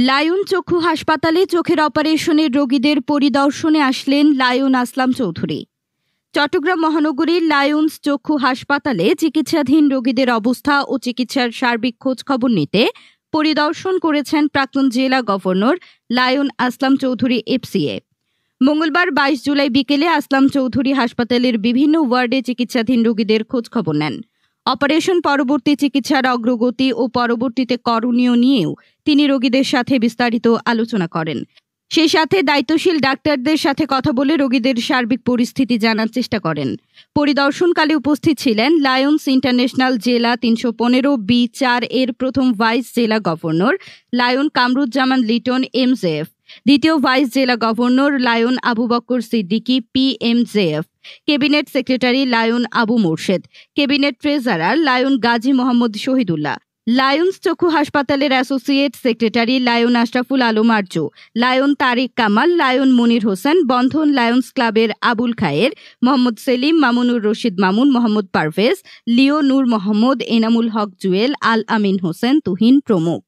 Lion চক্ষু হাসপাতালে চোখের অপারেশনের রোগীদের পরিদর্শনে আসলেন লায়ন আসলাম চৌধুরী। চট্টগ্রাম মহানগরীর লায়ন্স চক্ষু হাসপাতালে চিকিৎসাধীন রোগীদের অবস্থা ও চিকিৎসার সার্বিক খোঁজ খবর নিতে পরিদর্শন করেছেন প্রাক্তন জেলা গভর্নর লায়ন আসলাম চৌধুরী এফসিএ। মঙ্গলবার 22 জুলাই বিকেলে আসলাম চৌধুরী হাসপাতালের বিভিন্ন ওয়ার্ডে চিকিৎসাধীন রোগীদের খোঁজ খবর নেন। অপারেশন পরবর্তী চিকিৎসার অগ্রগতি ও পরবর্তীতে করণীয় নিয়েও তিনি রোগীদের সাথে বিস্তারিত আলোচনা করেন। সেই সাথে দায়িত্বশীল ডাক্তারদের সাথে কথা বলে রোগীদের সার্বিক পরিস্থিতি জানার চেষ্টা করেন। পরিদর্শনকালে উপস্থিত ছিলেন লায়ন্স ইন্টারন্যাশনাল জেলা 315B4 এর প্রথম ভাইস জেলা governor Lion Kamruzzaman Liton MJF, দ্বিতীয় ভাইস জেলা governor Lion Abu Bakar Siddiqui PMJF, cabinet secretary Lion Abu Morshed, cabinet treasurer Lion Gazi Mohammad Shahidullah, Lions চক্ষু হাসপাতালের associate secretary Lion Ashraful Alam Arju, Lion Tariq Kamal, Lion Monir Hossain, Bandhan Lions ক্লাবের আবুল খায়ের, মোহাম্মদ সেলিম, মামুনুর রশিদ মামুন, মোহাম্মদ পারভেজ, লিও নূর মোহাম্মদ, এনামুল হক জুয়েল, আল আমিন হোসেন, তুহিন প্রমুখ।